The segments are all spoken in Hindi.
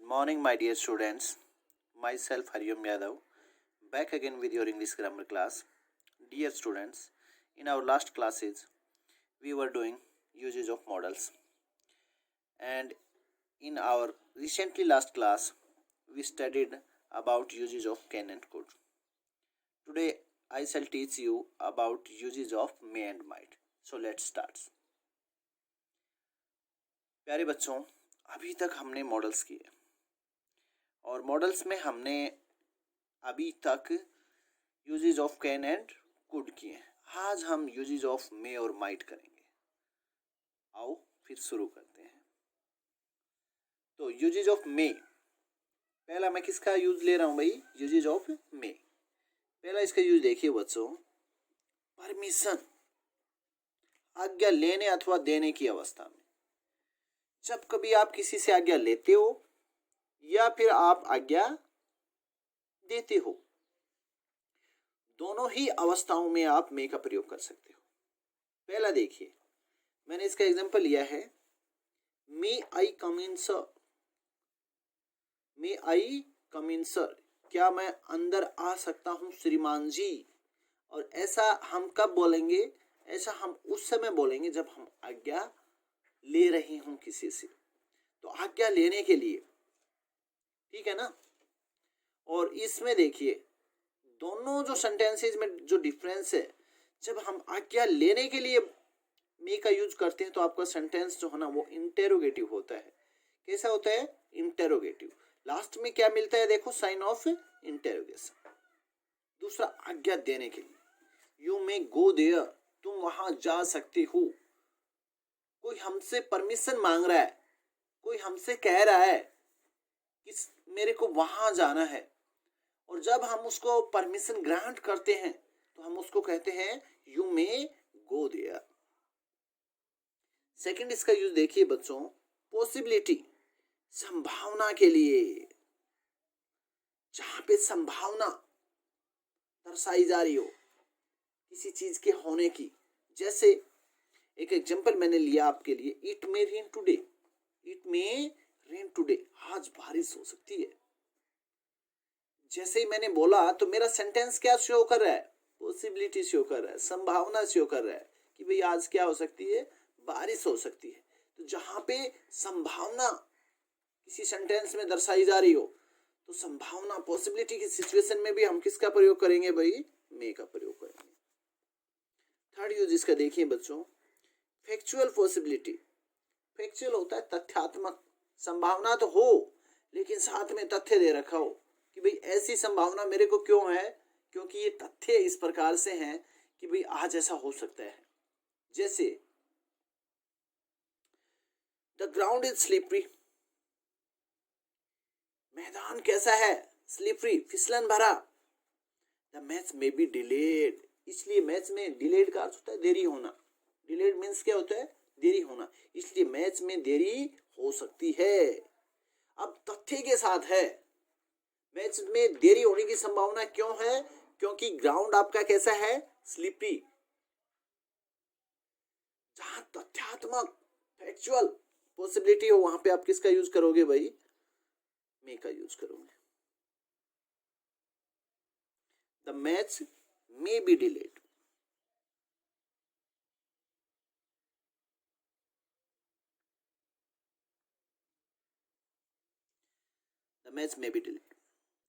Good morning, my dear students. Myself Hariom Yadav, back again with your English grammar class. Dear students, in our last classes, we were doing uses of models, and in our recently last class, we studied about uses of can and could. Today, I shall teach you about uses of may and might. So let's start. प्यारे बच्चों, अभी तक हमने मॉडल्स किए और मॉडल्स में हमने अभी तक usages of can and could किए। आज हम यूजेज ऑफ मे और माइट करेंगे। आओ फिर शुरू करते हैं। तो यूजेज ऑफ मे, पहला मैं किसका यूज ले रहा हूं भाई? Usages of may. पहला इसका यूज देखिए बच्चों, परमिशन, आज्ञा लेने अथवा देने की अवस्था में। जब कभी आप किसी से आज्ञा लेते हो या फिर आप आज्ञा देते हो, दोनों ही अवस्थाओं में आप मे का प्रयोग कर सकते हो। पहला देखिए, मैंने इसका एग्जांपल लिया है, मे आई कम इन सर। मे आई कम इन सर, क्या मैं अंदर आ सकता हूं श्रीमान जी? और ऐसा हम कब बोलेंगे? ऐसा हम उस समय बोलेंगे जब हम आज्ञा ले रहे हों किसी से। तो आज्ञा लेने के लिए, ठीक है ना। और इसमें देखिए, दोनों जो सेंटेंसेस में जो डिफरेंस है, जब हम आज्ञा लेने के लिए मे का यूज करते हैं तो आपका सेंटेंस जो है ना वो इंटेरोगेटिव होता है। कैसा होता है? इंटेरोगेटिव। लास्ट में क्या मिलता है? देखो, साइन ऑफ इंटेरोगेशन। दूसरा, आज्ञा देने के लिए, यू मे गो देयर, तुम वहां जा सकते हो। कोई हमसे परमिशन मांग रहा है, कोई हमसे कह रहा है कि मेरे को वहां जाना है, और जब हम उसको परमिशन ग्रांट करते हैं तो हम उसको कहते हैं you may go there. Second इसका यूज देखिए बच्चों, पॉसिबिलिटी, संभावना के लिए। जहां पे संभावना दर्शाई जा रही हो किसी चीज के होने की, जैसे एक एग्जांपल मैंने लिया आपके लिए, it may rain today. It may rain today, आज बारिश हो सकती है। जैसे ही मैंने बोला तो मेरा सेंटेंस क्या शो कर रहा है? पॉसिबिलिटी शो कर रहा है, संभावना शो कर रहा है कि भाई आज क्या हो सकती है? बारिश हो सकती है। तो जहां पे संभावना किसी सेंटेंस में दर्शाई जा रही हो, तो संभावना, पॉसिबिलिटी की सिचुएशन में भी हम किसका प्रयोग करेंगे भाई? मे का प्रयोग करेंगे। थर्ड यूज इसका देखिए बच्चों, फैक्चुअल पॉसिबिलिटी। फैक्चुअल होता है तथ्यात्मक। संभावना तो हो लेकिन साथ में तथ्य दे रखा हो कि भाई ऐसी संभावना मेरे को क्यों है, क्योंकि ये तथ्य इस प्रकार से हैं कि भाई आज ऐसा हो सकता है। जैसे द ग्राउंड इज स्लिपरी, मैदान कैसा है? स्लिपरी, फिसलन भरा। द मैच में बी डिलेड, इसलिए मैच में डिलेड का अर्थ होता है देरी होना। डिलेड मीन्स क्या होता है? देरी होना। इसलिए मैच में देरी हो सकती है। अब तथ्य के साथ है, मैच में देरी होने की संभावना क्यों है? क्योंकि ग्राउंड आपका कैसा है? स्लिपरी। जहां तथ्यात्मक, फैक्चुअल पॉसिबिलिटी हो, वहां पे आप किसका यूज करोगे भाई? मे का यूज करोगे। The match may be delayed. The match may be delayed.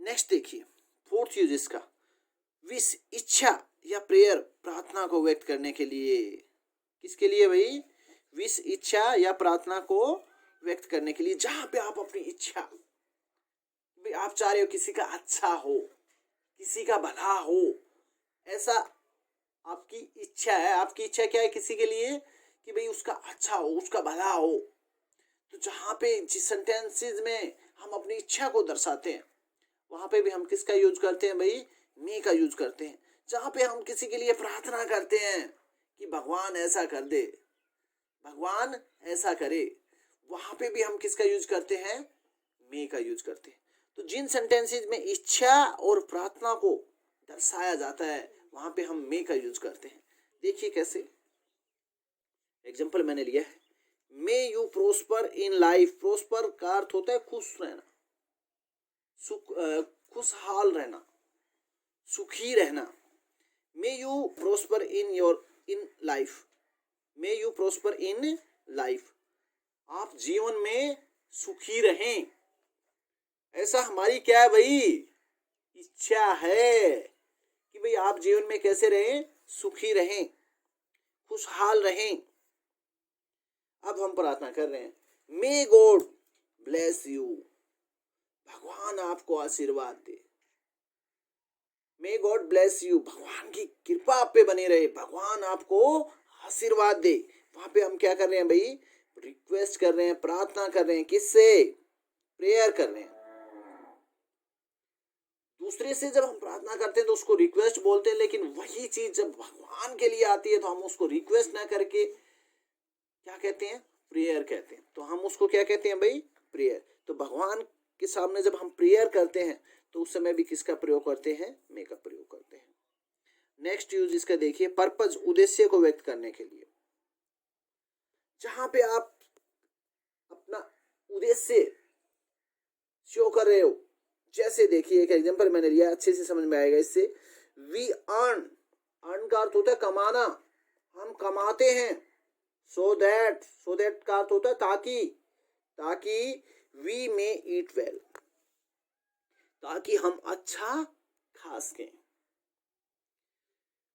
Next देखिए, फोर्थ यूज इसका, विश, इच्छा या प्रेयर, प्रार्थना को व्यक्त करने के लिए। किसके लिए भाई? विश, इच्छा या प्रार्थना को व्यक्त करने के लिए। जहां पे आप अपनी इच्छा, भाई आप चाह रहे हो किसी का अच्छा हो, किसी का भला हो, ऐसा आपकी इच्छा है। आपकी इच्छा क्या है किसी के लिए? कि भाई उसका अच्छा हो, उसका भला हो। तो जहां पे जिस सेंटेंसेस में हम अपनी इच्छा को दर्शाते हैं, वहां पे भी हम किसका यूज करते हैं भाई? मे का यूज करते हैं। जहां पे हम किसी के लिए प्रार्थना करते हैं कि भगवान ऐसा कर दे, भगवान ऐसा करे, वहां पे भी हम किसका यूज करते हैं? मे का यूज करते हैं। तो जिन सेंटेंसेस में इच्छा और प्रार्थना को दर्शाया जाता है, वहां पे हम मे का यूज करते हैं। देखिए कैसे, एग्जाम्पल मैंने लिया है, may you prosper in life. Prosper का अर्थ होता है खुश रहना, खुशहाल रहना, सुखी रहना। May you prosper in life, may you prosper in life, आप जीवन में सुखी रहें, ऐसा हमारी क्या है भाई, इच्छा है कि भाई आप जीवन में कैसे रहें, सुखी रहें, खुशहाल रहें। अब हम प्रार्थना कर रहे हैं, मे गॉड ब्लेस यू, भगवान आपको आशीर्वाद दे। मे गॉड ब्लेस यू, भगवान की कृपा आप पे बनी रहे, भगवान आपको आशीर्वाद दे। वहां पे हम क्या कर रहे हैं भाई, रिक्वेस्ट कर रहे हैं, प्रार्थना कर रहे हैं, किससे, प्रेयर कर रहे हैं। दूसरे से जब हम प्रार्थना करते हैं तो उसको रिक्वेस्ट बोलते हैं, लेकिन वही चीज जब भगवान के लिए आती है तो हम उसको रिक्वेस्ट ना करके क्या कहते हैं, प्रेयर कहते हैं। तो हम उसको क्या कहते हैं भाई, प्रेयर। तो भगवान के सामने जब हम प्रेयर करते हैं तो उस समय भी किसका प्रयोग करते हैं, मे का प्रयोग करते हैं। नेक्स्ट यूज इसका देखिए, पर्पज, उद्देश्य को व्यक्त करने के लिए। जहां पे आप अपना उद्देश्य शो कर रहे हो, जैसे देखिए एक एग्जांपल मैंने लिया, अच्छे से समझ में आएगा इससे। वी अर्न, अर्न का अर्थ होता है कमाना, हम कमाते हैं। सो दैट, सो दैट का अर्थ होता है ताकि, ताकि वी मे ईट वेल, ताकि हम अच्छा खा सकें।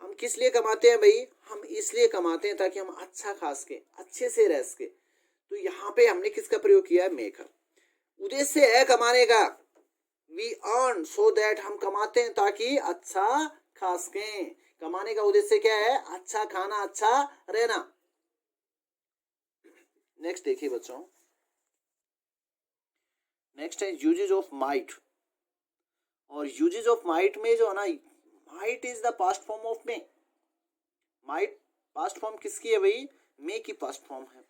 हम किस लिए कमाते हैं भाई, हम इसलिए कमाते हैं ताकि हम अच्छा खा सकें, अच्छे से रह सके। तो यहाँ पे हमने किसका प्रयोग किया है, मे का। उद्देश्य है कमाने का, वी अर्न सो दैट, हम कमाते हैं ताकि अच्छा खा सकें। कमाने का उद्देश्य क्या है, अच्छा खाना, अच्छा रहना। नेक्स्ट देखिए बच्चों, नेक्स्ट है यूजेज ऑफ माइट। और यूजेज ऑफ माइट में जो है ना, might is the past form of May. Might past form किसकी है भाई, मे की पास्ट फॉर्म है।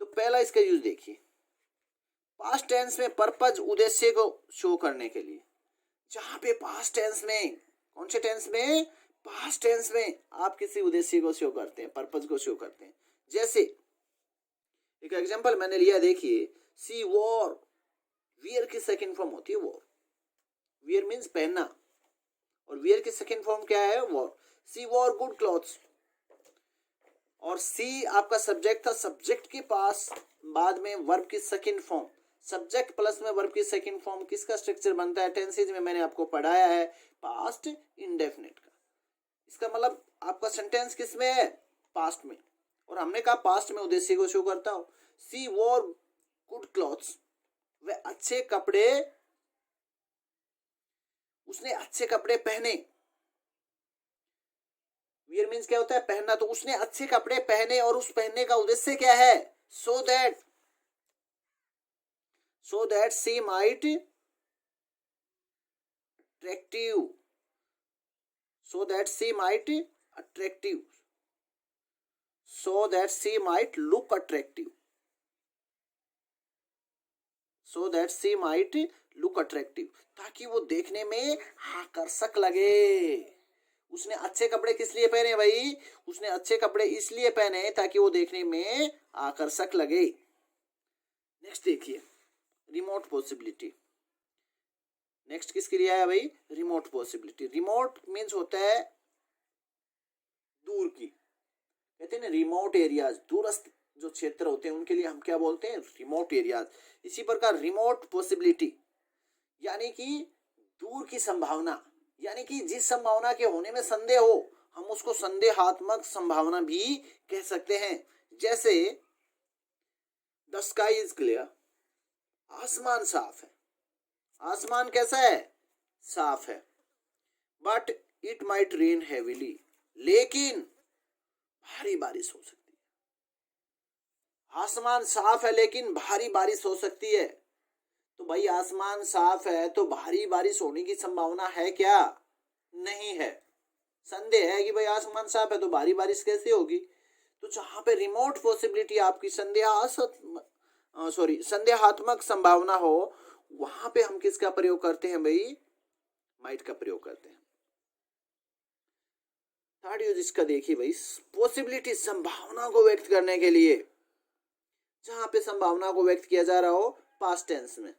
तो पहला इसका यूज देखिए, पास्ट टेंस में पर्पज, उद्देश्य को शो करने के लिए। जहां पे पास्ट टेंस में, कौन से टेंस में, पास्ट टेंस में आप किसी उद्देश्य को शो करते हैं, पर्पज को शो करते हैं। जैसे एक एग्जांपल मैंने लिया, देखिए, सी वॉर, वियर की सेकंड फॉर्म होती है वॉर। वियर मीन्स पहनना, और वियर की सेकंड फॉर्म क्या है, वॉर। सी वॉर गुड क्लॉथ्स, और सी आपका सब्जेक्ट था, सब्जेक्ट के पास बाद में वर्ब की सेकंड फॉर्म, सब्जेक्ट प्लस में वर्ब की सेकंड फॉर्म, किसका स्ट्रक्चर बनता है, टेंसेज में मैंने आपको पढ़ाया है, पास्ट इंडेफिनिट का। इसका मतलब आपका सेंटेंस किस में है, पास्ट में। और हमने कहा पास्ट में उद्देश्य को शो करता हो। सी वॉर गुड क्लॉथ्स, वह अच्छे कपड़े, उसने अच्छे कपड़े पहने। वियर मीन्स क्या होता है, पहनना। तो उसने अच्छे कपड़े पहने, और उस पहनने का उद्देश्य क्या है, so that, so that she might attractive, so that she might attractive, so that she might look attractive, so that she might look attractive, ताकि वो देखने में आकर्षक लगे। उसने अच्छे कपड़े किस लिए पहने भाई, उसने अच्छे कपड़े इसलिए पहने ताकि वो देखने में आकर्षक लगे। नेक्स्ट देखिए, रिमोट पॉसिबिलिटी। नेक्स्ट किसकी लिया है भाई, रिमोट पॉसिबिलिटी। रिमोट मीन्स होता है दूर की, कहते हैं ना रिमोट एरियाज, दूरस्थ जो क्षेत्र होते हैं उनके लिए हम क्या बोलते हैं, रिमोट एरियाज। इसी प्रकार रिमोट पॉसिबिलिटी यानी कि दूर की संभावना, यानी कि जिस संभावना के होने में संदेह हो, हम उसको संदेहात्मक संभावना भी कह सकते हैं। जैसे द स्काई इज क्लियर, आसमान साफ है। आसमान कैसा है, साफ है। But it might rain heavily, लेकिन भारी बारिश हो सकती है। आसमान साफ है लेकिन भारी बारिश हो सकती है। तो भाई आसमान साफ है तो भारी बारिश होने की संभावना है क्या, नहीं है। संदेह है कि भाई आसमान साफ है तो भारी बारिश कैसे होगी। तो जहां पे रिमोट पॉसिबिलिटी आपकी संदेहात्मक संभावना हो, वहां पे हम किसका प्रयोग करते हैं भाई, माइट का प्रयोग करते हैं। थर्ड यूज इसका देखिए भाई, पॉसिबिलिटी, संभावना को व्यक्त करने के लिए। जहां पे संभावना को व्यक्त किया जा रहा हो पास्ट टेंस में,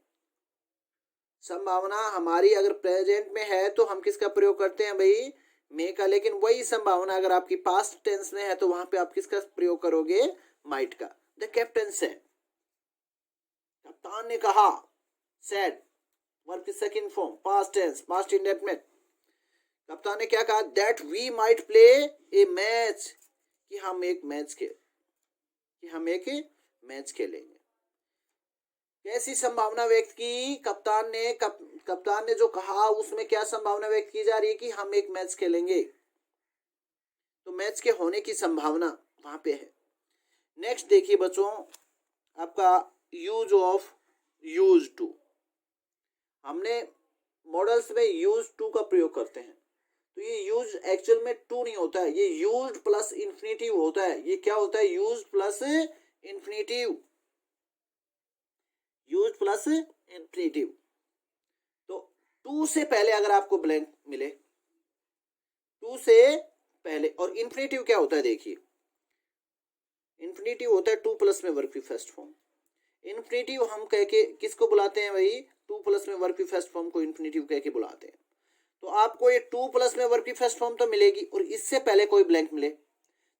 संभावना हमारी अगर प्रेजेंट में है तो हम किसका प्रयोग करते हैं भाई, मे का। लेकिन वही संभावना अगर आपकी पास्ट टेंस में है तो वहां पे आप किसका प्रयोग करोगे, माइट का। द कैप्टन सेड, कप्तान ने कहा, सेड वर्ब की second form, past tense, past indefinite. कप्तान ने क्या कहा, that we might play a match, कि हम एक मैच खेलेंगे। कैसी संभावना व्यक्त की कप्तान ने, कप्तान ने जो कहा उसमें क्या संभावना व्यक्त की जा रही है कि हम एक मैच खेलेंगे, तो मैच के होने की संभावना वहां पे है। नेक्स्ट देखिए बच्चों, आपका यूज ऑफ यूज टू। हमने मॉडल्स में यूज टू का प्रयोग करते हैं, तो ये यूज एक्चुअल में टू नहीं होता है, ये यूज्ड प्लस इन्फिनेटिव होता है। ये क्या होता है, use plus infinitive, use plus infinitive. तो टू से पहले अगर आपको ब्लैंक मिले, टू से पहले, और इन्फिनेटिव क्या होता है, देखिए इन्फिनेटिव होता है टू प्लस में वर्ब की फर्स्ट फॉर्म। इन्फिनेटिव हम कह के किसको बुलाते हैं भाई, टू प्लस में वर्ब की फर्स्ट फॉर्म को इन्फिनेटिव कह के बुलाते हैं। तो आपको ये टू प्लस में वर्ब की फर्स्ट फॉर्म तो मिलेगी, और इससे पहले कोई ब्लैंक मिले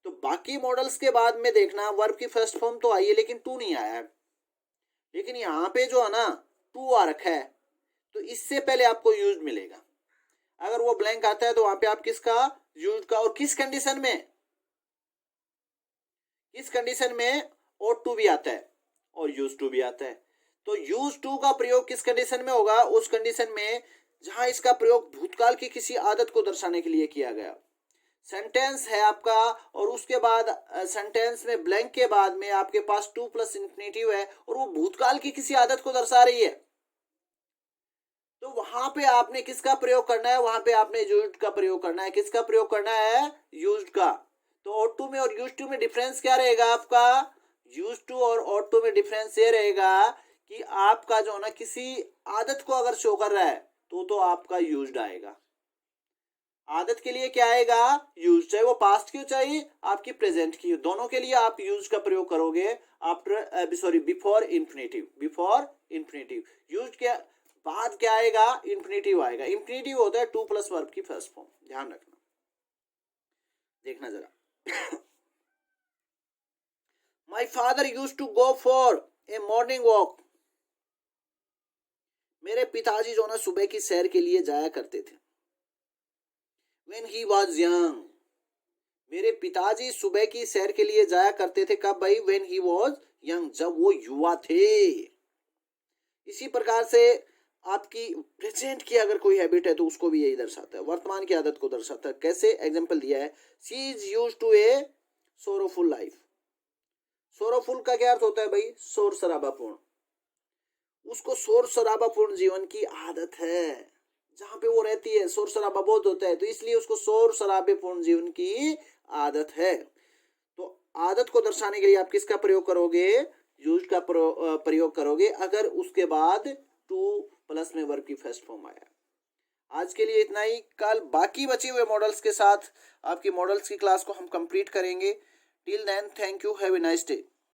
तो बाकी मॉडल्स के बाद में देखना वर्ब की फर्स्ट फॉर्म तो आई है लेकिन टू नहीं आया है। लेकिन यहाँ पे जो है ना टू आ रखा है, तो इससे पहले आपको यूज मिलेगा। अगर वो ब्लैंक आता है तो वहां पे आप किसका, यूज का। और किस कंडीशन में, और टू भी आता है और यूज टू भी आता है। तो यूज टू का प्रयोग किस कंडीशन में होगा, उस कंडीशन में जहां इसका प्रयोग भूतकाल की किसी आदत को दर्शाने के लिए किया गया। सेंटेंस है आपका, और उसके बाद सेंटेंस में ब्लैंक के बाद में आपके पास टू प्लस इन्फिनेटिव है, और वो भूतकाल की किसी आदत को दर्शा रही है। तो वहां पे आपने किसका प्रयोग करना है, वहां पे आपने यूज्ड का प्रयोग करना है। किसका प्रयोग करना है, यूज्ड का। तो ऑट टू में और यूज्ड टू में डिफरेंस क्या रहेगा आपका, यूज्ड टू और ऑट टू में डिफरेंस ये रहेगा कि आपका जो ना किसी आदत को अगर शो कर रहा है तो आपका यूज्ड आएगा। आदत के लिए क्या आएगा, यूज, चाहे वो पास्ट की हो चाहे आपकी प्रेजेंट की हो, दोनों के लिए आप यूज का प्रयोग करोगे आफ्टर बिफोर इन्फिनेटिव। यूज के बाद क्या आएगा, इन्फिनेटिव आएगा। इन्फिनेटिव होता है टू प्लस वर्ब की फर्स्ट फॉर्म, ध्यान रखना, देखना जरा। My father use to go for a morning walk, मेरे पिताजी जो ना सुबह की सैर के लिए जाया करते थे। When he was young, मेरे पिताजी सुबह की सैर के लिए जाया करते थे, कब भाई, when he was young, जब वो युवा थे। इसी प्रकार से आपकी प्रेजेंट की अगर कोई हैबिट है तो उसको भी यही दर्शाता है, वर्तमान की आदत को दर्शाता है। कैसे, एग्जाम्पल दिया है, she is used to a sorrowful life. Sorrowful का क्या अर्थ होता है भाई, शोर शराबापूर्ण। उसको शोर शराबापूर्ण जीवन की आदत है, जहां पे वो रहती है शोर शराबा बहुत होता है, तो इसलिए उसको शोर शराबेपूर्ण जीवन की आदत है। तो आदत को दर्शाने के लिए आप किसका प्रयोग करोगे, यूज का प्रयोग करोगे, अगर उसके बाद टू प्लस में वर्ब की फर्स्ट फॉर्म आया। आज के लिए इतना ही। कल बाकी बचे हुए मॉडल्स के साथ आपकी मॉडल्स की क्लास को हम कंप्लीट करेंगे। Till then, thank you, have a nice day.